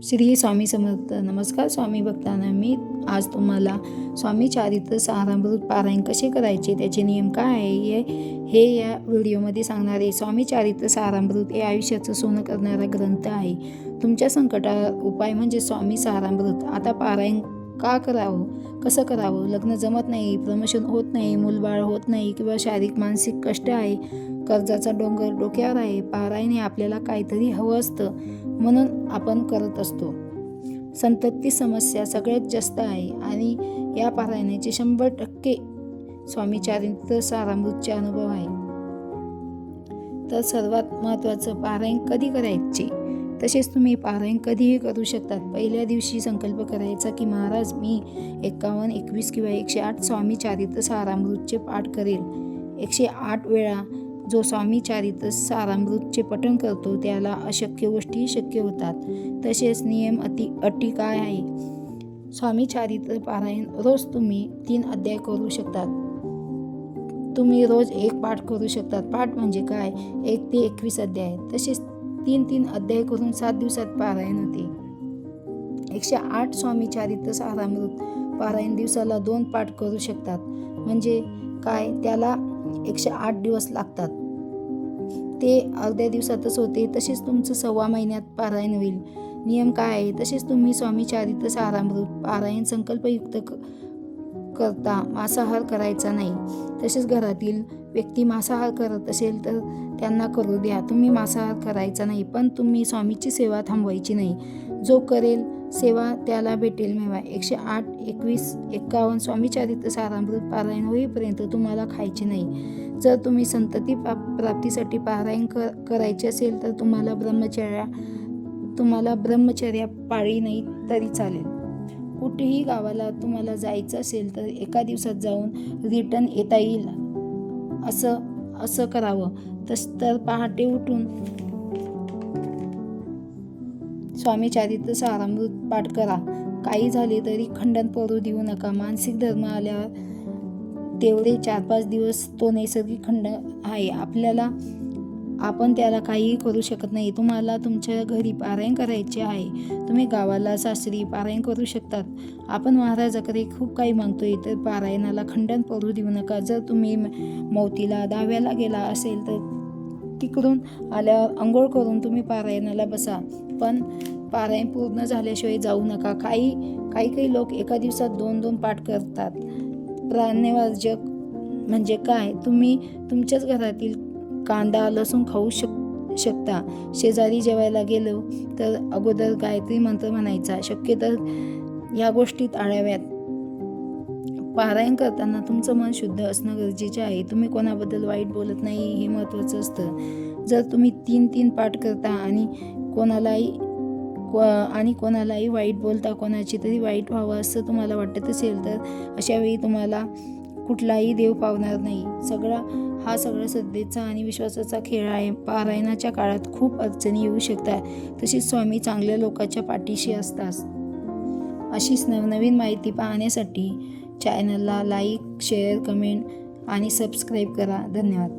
श्री स्वामी समर्थ. नमस्कार स्वामी भक्तांना. मी आज तुम्हाला स्वामी चरित्र सारामृत पारायण कसे करायचे, त्याचे नियम काय आहे हे या व्हिडिओमध्ये सांगणार आहे. स्वामी चरित्र सारामृत हे आयुष्याचं सोनं करणारा ग्रंथ आहे. तुमच्या संकटावर उपाय म्हणजे स्वामी सारामृत. आता पारायण का करावं, कसं करावं? लग्न जमत नाही, प्रमोशन होत नाही, मूलबाळ होत नाही किंवा शारीरिक मानसिक कष्ट आहे, कर्जाचा डोंगर डोक्यावर आहे. पारायण हे आपल्याला काहीतरी हवं असतं म्हणून आपण करत असतो. संतती समस्या सगळ्यात जास्त आहे आणि या पारायणाचे 100% स्वामी चरित्र सारामृतचे अनुभव आहे. तर सर्वात महत्त्वाचं, पारायण कधी करायचे? तसेच तुम्ही पारायण कधीही करू शकतात. पहिल्या दिवशी संकल्प करायचा की महाराज मी 51, 21 किंवा 108 स्वामी चरित्र सारामृतचे पाठ करेल. 108 वेळा जो स्वामी चरित्र सारामृतचे पठण करतो त्याला अशक्य गोष्टी शक्य होतात. तसेच नियम अटी काय आहे? स्वामी चरित्र पारायण रोज तुम्ही 3 अध्याय करू शकतात. तुम्ही रोज 1 पाठ करू शकतात. पाठ म्हणजे काय? 1 ते 21 अध्याय. तसेच 3 अध्याय करून 7 दिवसात पारायण होते. 108 स्वामी चरित्र सारामृत पारायण दिवसाला 2 पाठ करू शकतात. म्हणजे काय? त्याला 108 दिवस लागतात. ते अर्ध्या दिवसातच होते. तसेच तुमचं 1.25 महिन्यात पारायण होईल. नियम काय आहे? तसेच तुम्ही स्वामी चरित्र सारामृत पारायण संकल्पयुक्त करता मांसाहार करायचा नाही. तसेच घरातील व्यक्ती मांसाहार करत असेल तर त्यांना करू द्या. तुम्ही मांसाहार करायचा नाही, पण तुम्ही स्वामीची सेवा थांबवायची नाही. जो करेल सेवा त्याला भेटेल मेवा. 108, 21, 51 स्वामी चरित्र सारामृत पारायण होईपर्यंत तुम्हाला खायचे नाही. जर तुम्ही संतती प्राप्तीसाठी पारायण करायचे असेल तर तुम्हाला ब्रह्मचर्या पाळी नाही तरी चालेल. कुठेही गावाला तुम्हाला जायचं असेल तर एका दिवसात जाऊन रिटर्न येता येईल असं करावं. तर पहाटे उठून स्वामी चरित्र सारामृत पाठ करा. काही झाले तरी खंडन पडू देऊ नका. मानसिक धर्म आल्यावर तेवढे 4-5 दिवस तो नैसर्गिक खंड आहे. आपण त्याला काहीही करू शकत नाही. तुम्हाला तुमच्या घरी पारायण करायचे आहे. तुम्ही गावाला सासरी पारायण करू शकतात. आपण महाराजाकडे खूप काही मागतोय तर पारायणाला खंडन पडू देऊ नका. जर तुम्ही मौतीला दाव्याला गेला असेल तर तिकडून आल्यावर अंघोळ करून तुम्ही पारायणाला बसा, पण पारायण पूर्ण झाल्याशिवाय जाऊ नका. काही लोक एका दिवसात 2 पाठ करतात. प्राणवाचक म्हणजे काय? तुम्ही तुमच्याच घरातील कांदा लसूण खाऊ शकता. शेजारी जेवायला गेलो तर अगोदर गायत्री मंत्र म्हणायचा. शक्यतर या गोष्टी टाळाव्यात. पारायण करताना तुमचं मन शुद्ध असणं गरजेचे आहे. तुम्ही कोणाबद्दल वाईट बोलत नाही हे महत्त्वाचं असतं. जर तुम्ही 3 पाठ करता आणि कोणालाही वाईट बोलता, कोणाची तरी वाईट व्हावं असं तुम्हाला वाटत असेल तर अशा वेळी तुम्हाला कुठलाही देव पावणार नाही. हा सगळा श्रद्धेचा आणि विश्वासाचा खेळ आहे. पारायणाच्या काळात खूप अडचणी येऊ शकतात. तसेच स्वामी चांगल्या लोकांच्या पाठीशी असतात. अशीच नवनवीन माहिती पाहण्यासाठी चॅनलला लाईक, शेअर, कमेंट आणि सबस्क्राईब करा. धन्यवाद.